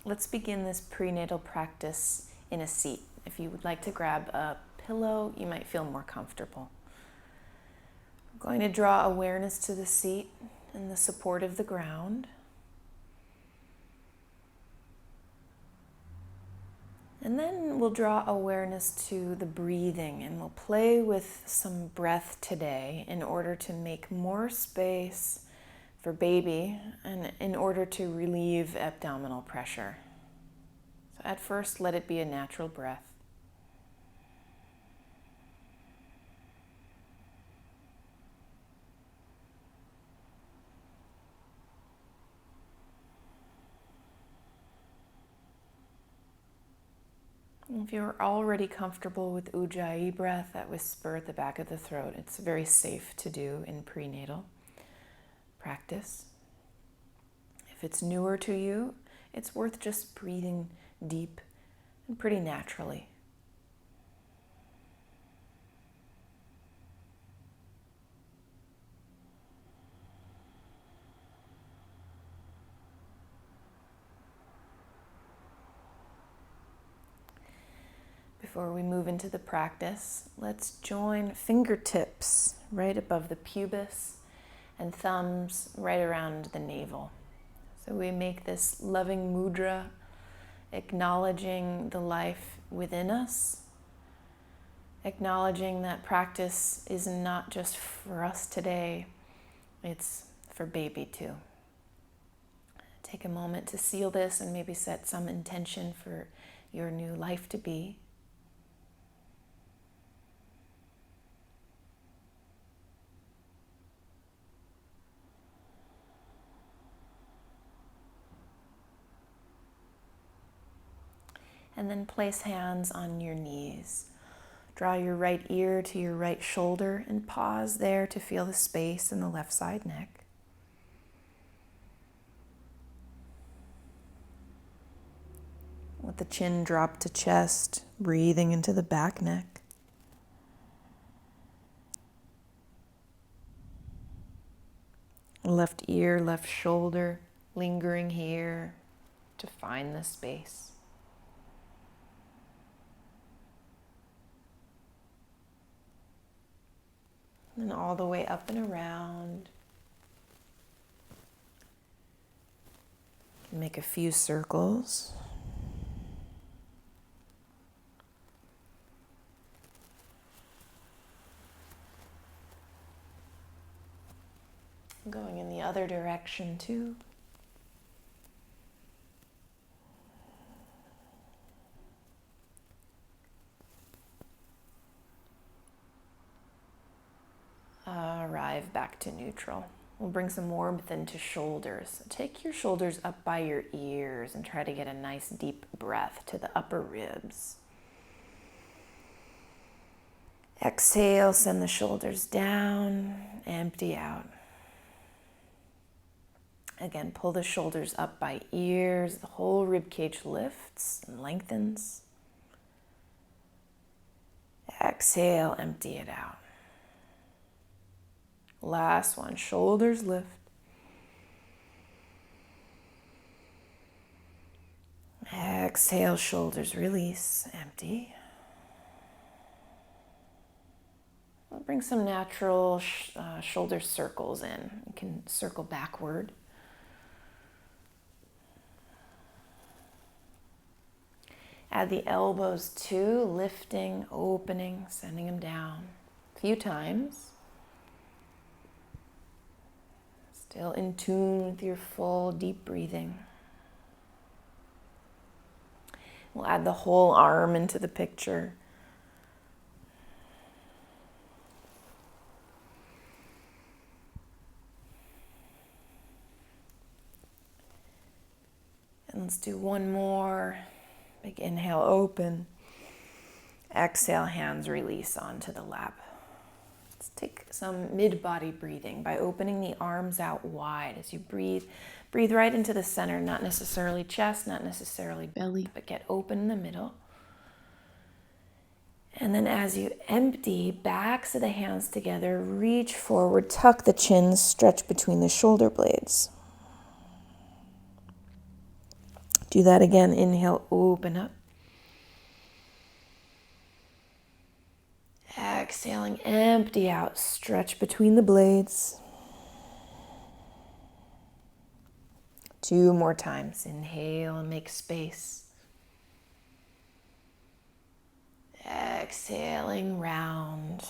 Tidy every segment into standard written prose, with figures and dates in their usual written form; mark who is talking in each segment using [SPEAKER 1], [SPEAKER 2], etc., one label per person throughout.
[SPEAKER 1] Let's begin this prenatal practice in a seat. If you would like to grab a pillow, you might feel more comfortable. I'm going to draw awareness to the seat and the support of the ground. And then we'll draw awareness to the breathing, and we'll play with some breath today in order to make more space for baby and in order to relieve abdominal pressure. So at first, let it be a natural breath. If you're already comfortable with Ujjayi breath, that whisper at the back of the throat, it's very safe to do in prenatal practice. If it's newer to you, it's worth just breathing deep and pretty naturally. Before we move into the practice, let's join fingertips right above the pubis and thumbs right around the navel. So we make this loving mudra, acknowledging the life within us, acknowledging that practice is not just for us today, it's for baby too. Take a moment to seal this and maybe set some intention for your new life to be. And then place hands on your knees. Draw your right ear to your right shoulder and pause there to feel the space in the left side neck. Let the chin drop to chest, breathing into the back neck. Left ear, left shoulder, lingering here to find the space. And all the way up and around. Make a few circles. Going in the other direction too. Arrive back to neutral. We'll bring some warmth into shoulders. Take your shoulders up by your ears and try to get a nice deep breath to the upper ribs. Exhale, send the shoulders down, empty out. Again, pull the shoulders up by ears. The whole rib cage lifts and lengthens. Exhale, empty it out. Last one, shoulders lift. Exhale, shoulders release, empty. We'll bring some natural shoulder circles in. You can circle backward. Add the elbows too, lifting, opening, sending them down a few times. Still in tune with your full deep breathing. We'll add the whole arm into the picture. And let's do one more. Big inhale, open. Exhale, hands release onto the lap. Let's take some mid-body breathing by opening the arms out wide as you breathe. Breathe right into the center, not necessarily chest, not necessarily belly, but get open in the middle. And then as you empty, backs of the hands together, reach forward, tuck the chin, stretch between the shoulder blades. Do that again. Inhale, open up. Exhaling, empty out. Stretch between the blades. 2 more times. Inhale and make space. Exhaling, round.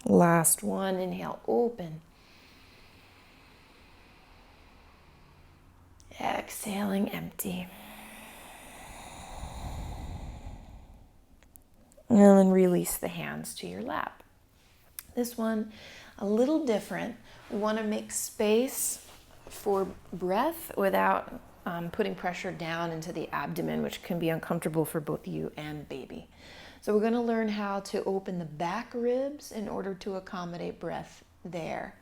[SPEAKER 1] Last one. Inhale, open. Exhaling, empty. And then release the hands to your lap. This one, a little different. We want to make space for breath without putting pressure down into the abdomen, which can be uncomfortable for both you and baby. So we're going to learn how to open the back ribs in order to accommodate breath there.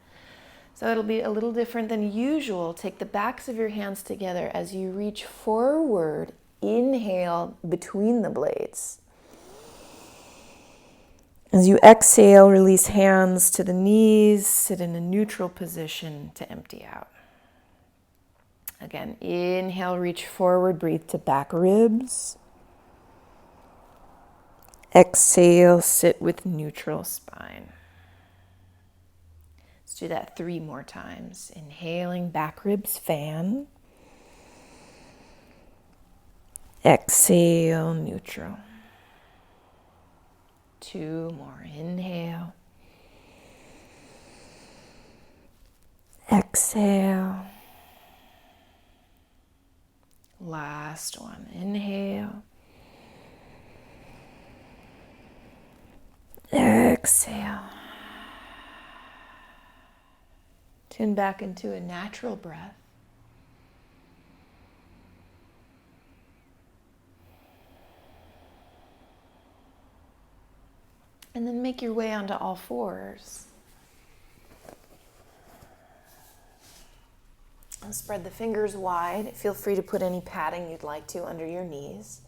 [SPEAKER 1] So it'll be a little different than usual. Take the backs of your hands together as you reach forward. Inhale between the blades. As you exhale, release hands to the knees, sit in a neutral position to empty out. Again, inhale, reach forward, breathe to back ribs. Exhale, sit with neutral spine. Let's do that 3 more times. Inhaling, back ribs fan. Exhale, neutral. 2 more. Inhale. Exhale. Last one. Inhale. Exhale. Tune back into a natural breath. And then make your way onto all fours. And spread the fingers wide. Feel free to put any padding you'd like to under your knees.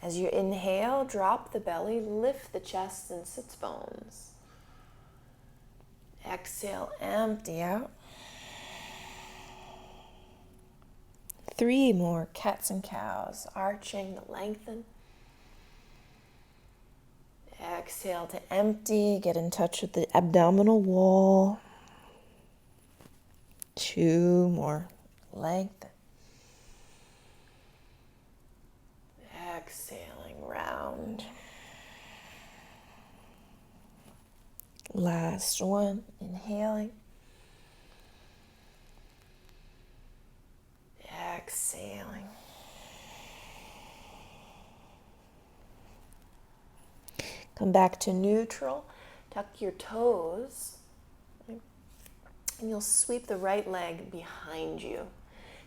[SPEAKER 1] As you inhale, drop the belly, lift the chest and sits bones. Exhale, empty out. 3 more, cats and cows, arching, lengthen. Exhale to empty, get in touch with the abdominal wall. 2 more, lengthen. Exhaling, round. Last one, inhaling. Exhaling. Come back to neutral. Tuck your toes. And you'll sweep the right leg behind you.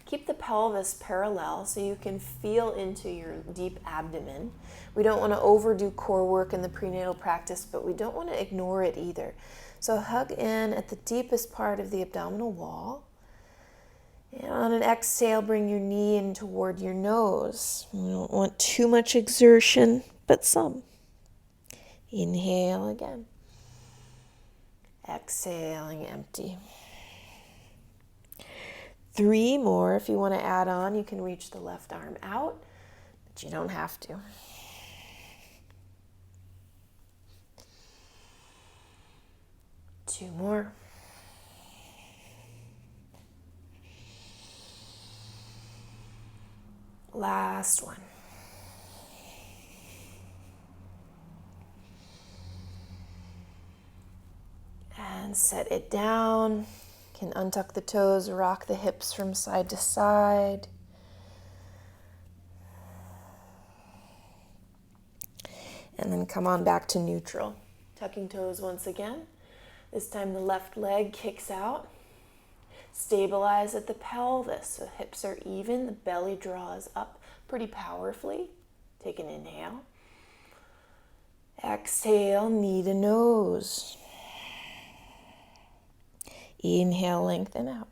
[SPEAKER 1] Keep the pelvis parallel so you can feel into your deep abdomen. We don't want to overdo core work in the prenatal practice, but we don't want to ignore it either. So hug in at the deepest part of the abdominal wall. And on an exhale, bring your knee in toward your nose. We don't want too much exertion, but some. Inhale again. Exhaling, empty. 3 more. If you want to add on, you can reach the left arm out, but you don't have to. Two more. Last one. And set it down. You can untuck the toes, rock the hips from side to side. And then come on back to neutral. Tucking toes once again. This time the left leg kicks out. Stabilize at the pelvis so hips are even. The belly draws up pretty powerfully. Take an inhale. Exhale, knee to nose. Inhale, lengthen out.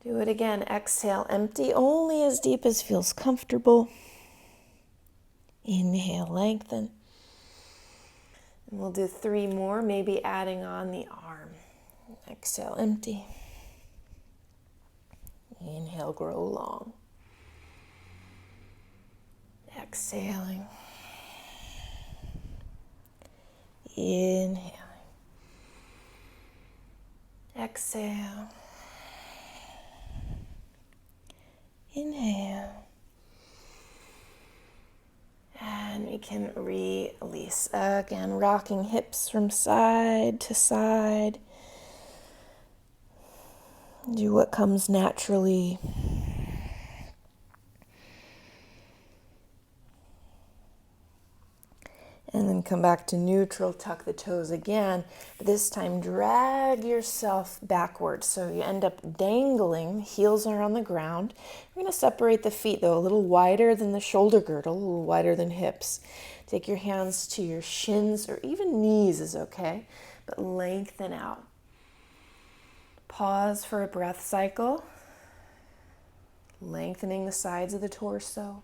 [SPEAKER 1] Do it again. Exhale, empty, only as deep as feels comfortable. Inhale, lengthen. And we'll do 3 more, maybe adding on the arm. Exhale, empty. Inhale, grow long. Exhaling. Inhaling. Exhale. Inhale. And we can release. Again, rocking hips from side to side. Do what comes naturally. And then come back to neutral, tuck the toes again. But this time, drag yourself backwards. So you end up dangling, heels are on the ground. We're going to separate the feet, though, a little wider than the shoulder girdle, a little wider than hips. Take your hands to your shins, or even knees is okay, but lengthen out. Pause for a breath cycle, lengthening the sides of the torso.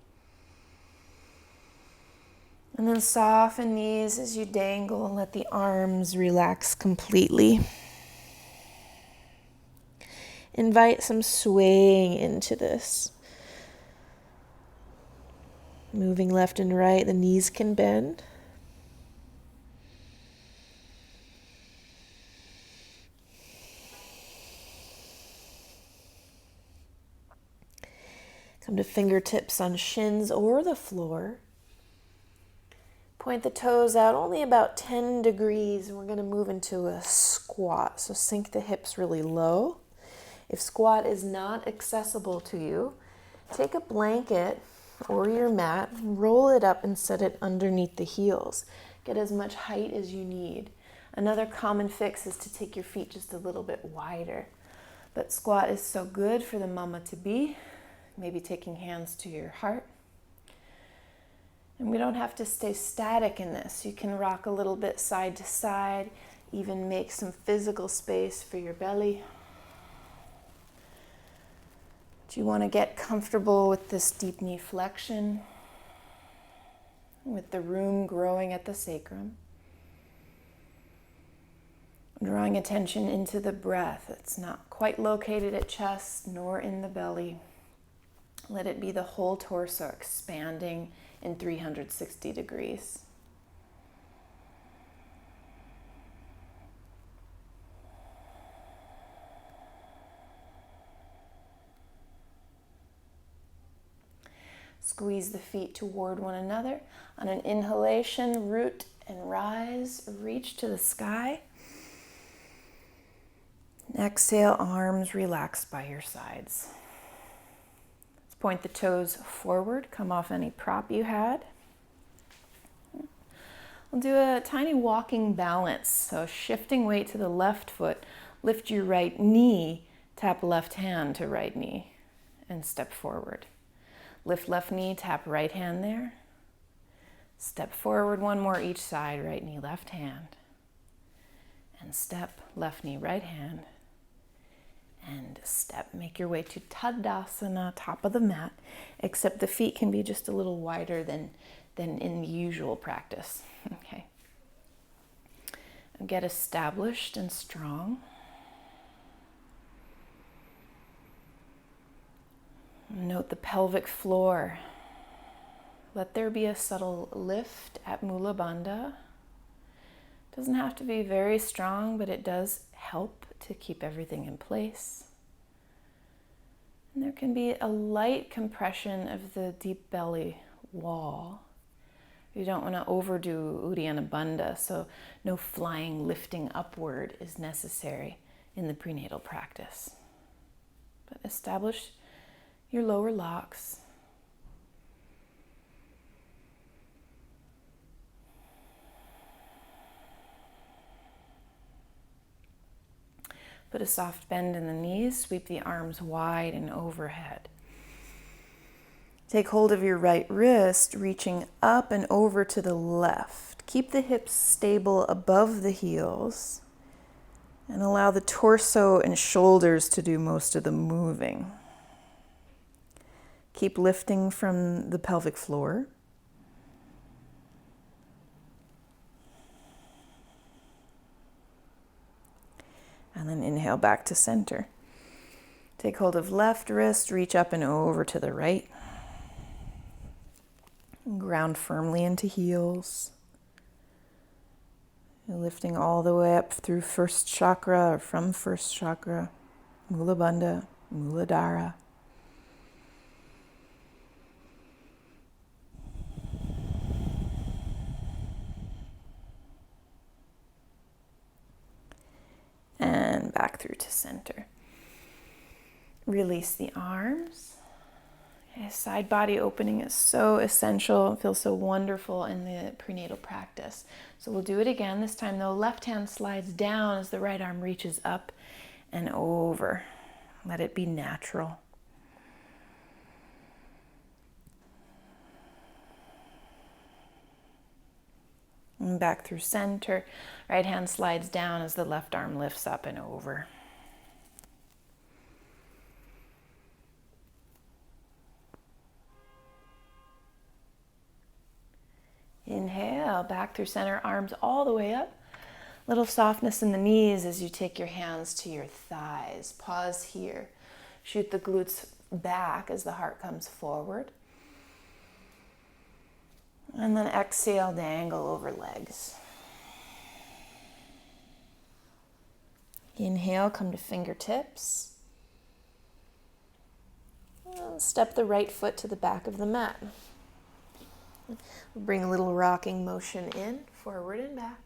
[SPEAKER 1] And then soften knees as you dangle and let the arms relax completely. Invite some swaying into this. Moving left and right, the knees can bend. Come to fingertips on shins or the floor. Point the toes out only about 10 degrees, and we're going to move into a squat. So sink the hips really low. If squat is not accessible to you, take a blanket or your mat, roll it up and set it underneath the heels. Get as much height as you need. Another common fix is to take your feet just a little bit wider. But squat is so good for the mama-to-be. Maybe taking hands to your heart. And we don't have to stay static in this. You can rock a little bit side to side, even make some physical space for your belly. Do you want to get comfortable with this deep knee flexion, with the room growing at the sacrum? Drawing attention into the breath. It's not quite located at chest nor in the belly. Let it be the whole torso expanding in 360 degrees. Squeeze the feet toward one another. On an inhalation, root and rise, reach to the sky. Exhale, arms relax by your sides. Point the toes forward, come off any prop you had. We'll do a tiny walking balance. So shifting weight to the left foot, lift your right knee, tap left hand to right knee, and step forward. Lift left knee, tap right hand there. Step forward, one more each side, right knee, left hand. And step, left knee, right hand. And step. Make your way to Tadasana, top of the mat, except the feet can be just a little wider than in the usual practice. Okay. Get established and strong. Note the pelvic floor. Let there be a subtle lift at Mula Bandha. Doesn't have to be very strong, but it does help to keep everything in place. And there can be a light compression of the deep belly wall. You don't want to overdo Uddiyana Bandha, so no flying, lifting upward is necessary in the prenatal practice. But establish your lower locks. Put a soft bend in the knees, sweep the arms wide and overhead. Take hold of your right wrist, reaching up and over to the left. Keep the hips stable above the heels and allow the torso and shoulders to do most of the moving. Keep lifting from the pelvic floor. And then inhale back to center. Take hold of left wrist, reach up and over to the right. Ground firmly into heels. You're lifting all the way up through first chakra or from first chakra, Mula Bandha, Muladhara. And back through to center. Release the arms. Okay, side body opening is so essential. It feels so wonderful in the prenatal practice. So we'll do it again. This time though, left hand slides down as the right arm reaches up and over. Let it be natural. And back through center. Right hand slides down as the left arm lifts up and over. Inhale, back through center, arms all the way up. Little softness in the knees as you take your hands to your thighs. Pause here. Shoot the glutes back as the heart comes forward. And then exhale, dangle over legs. Inhale, come to fingertips. And step the right foot to the back of the mat. Bring a little rocking motion in, forward and back.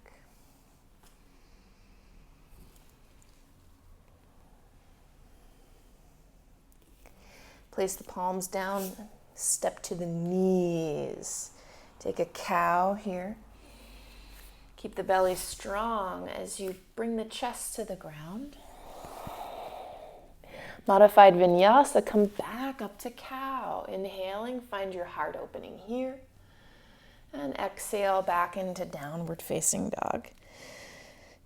[SPEAKER 1] Place the palms down, step to the knees. Take a cow here. Keep the belly strong as you bring the chest to the ground. Modified vinyasa, come back up to cow. Inhaling, find your heart opening here. And exhale back into downward facing dog.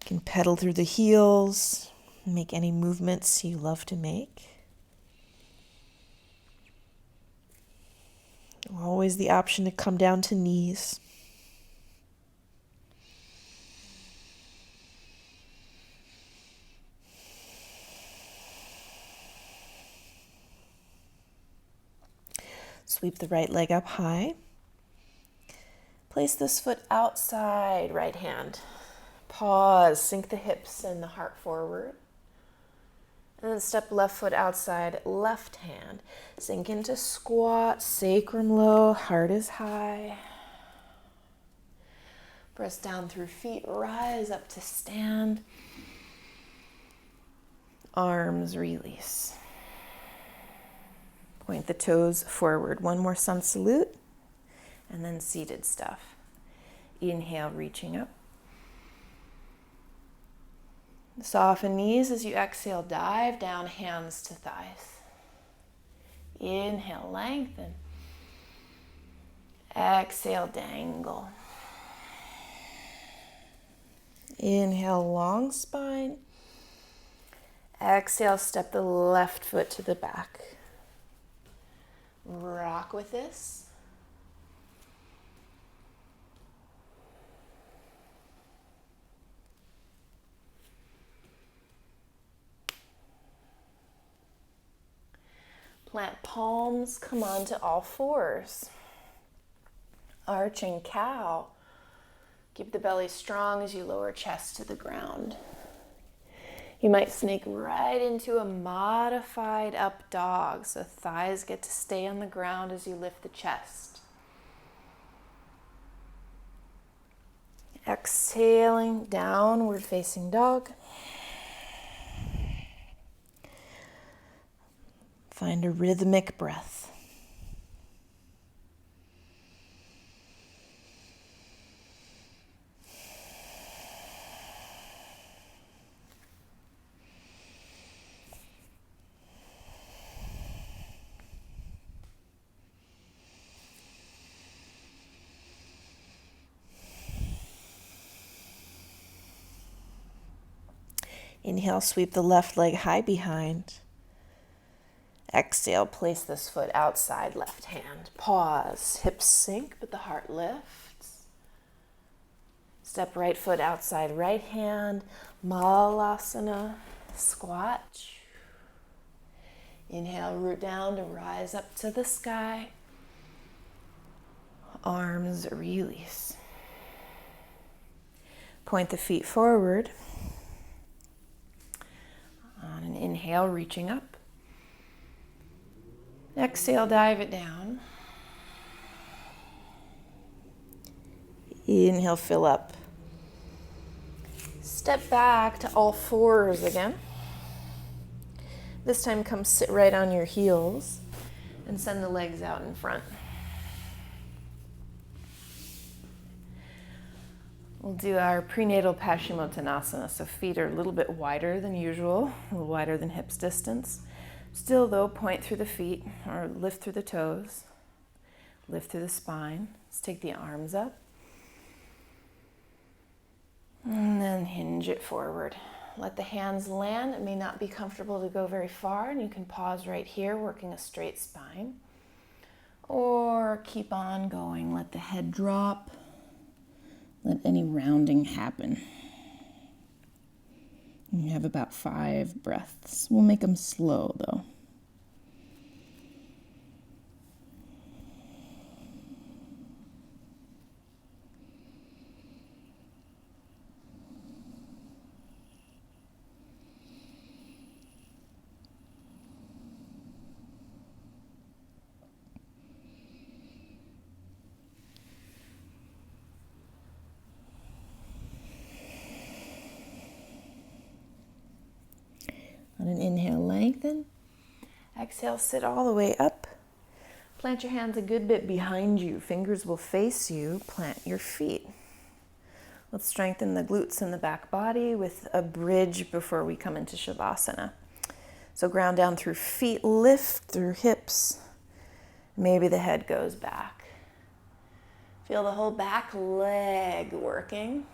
[SPEAKER 1] You can pedal through the heels, make any movements you love to make. Always the option to come down to knees. Sweep the right leg up high. Place this foot outside right hand. Pause, sink the hips and the heart forward. And then step left foot outside, left hand. Sink into squat, sacrum low, heart is high. Press down through feet, rise up to stand. Arms release. Point the toes forward. One more sun salute, and then seated stuff. Inhale, reaching up. Soften knees as you exhale, dive down, hands to thighs. Inhale, lengthen. Exhale, dangle. Inhale, long spine. Exhale, step the left foot to the back. Rock with this. Plant palms, come on to all fours. Arching cow. Keep the belly strong as you lower chest to the ground. You might snake right into a modified up dog, so thighs get to stay on the ground as you lift the chest. Exhaling, downward facing dog. Find a rhythmic breath. Inhale, sweep the left leg high behind. Exhale, place this foot outside left hand. Pause, hips sink, but the heart lifts. Step right foot outside right hand, Malasana. Squat. Inhale, root down to rise up to the sky. Arms release. Point the feet forward. On an inhale, reaching up. Exhale, dive it down. Inhale, fill up. Step back to all fours again. This time, come sit right on your heels and send the legs out in front. We'll do our prenatal Paschimottanasana, so feet are a little bit wider than usual, a little wider than hips distance. Still though, point through the feet or lift through the toes, lift through the spine. Let's take the arms up. And then hinge it forward. Let the hands land. It may not be comfortable to go very far, and you can pause right here, working a straight spine. Or keep on going. Let the head drop. Let any rounding happen. You have about 5 breaths. We'll make them slow, though. On an inhale, lengthen. Exhale, sit all the way up. Plant your hands a good bit behind you. Fingers will face you. Plant your feet. Let's strengthen the glutes and the back body with a bridge before we come into Shavasana. So ground down through feet, lift through hips. Maybe the head goes back. Feel the whole back leg working.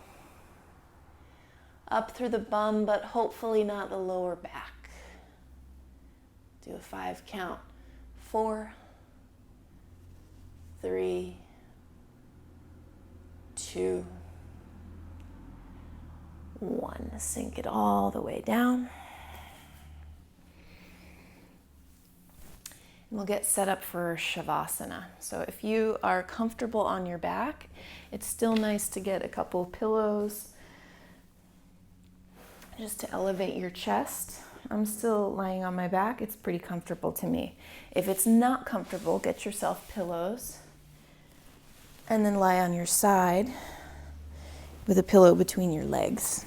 [SPEAKER 1] Up through the bum, but hopefully not the lower back. Do a 5 count. 4, 3, 2, 1. Sink it all the way down. And we'll get set up for Shavasana. So if you are comfortable on your back, it's still nice to get a couple pillows just to elevate your chest. I'm still lying on my back. It's pretty comfortable to me. If it's not comfortable, get yourself pillows and then lie on your side with a pillow between your legs.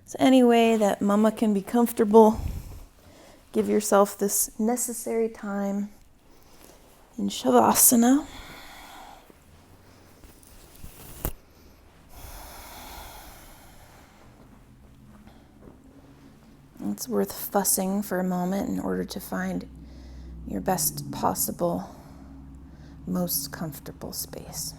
[SPEAKER 1] So any way that mama can be comfortable, give yourself this necessary time in Shavasana. It's worth fussing for a moment in order to find your best possible, most comfortable space.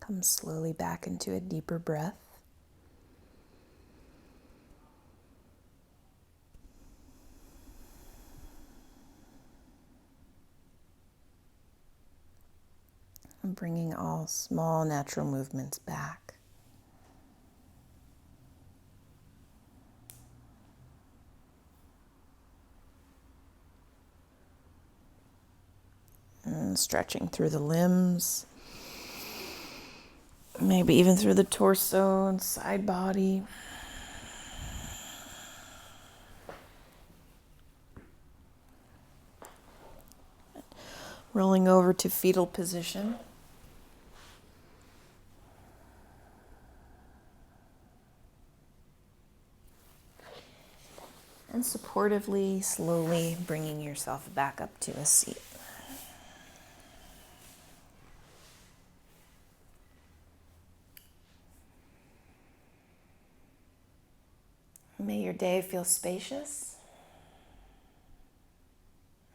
[SPEAKER 1] Come slowly back into a deeper breath. And bringing all small natural movements back. And stretching through the limbs. Maybe even through the torso and side body. Rolling over to fetal position. And supportively, slowly bringing yourself back up to a seat. May your day feel spacious.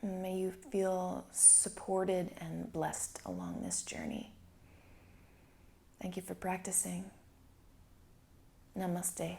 [SPEAKER 1] May you feel supported and blessed along this journey. Thank you for practicing. Namaste.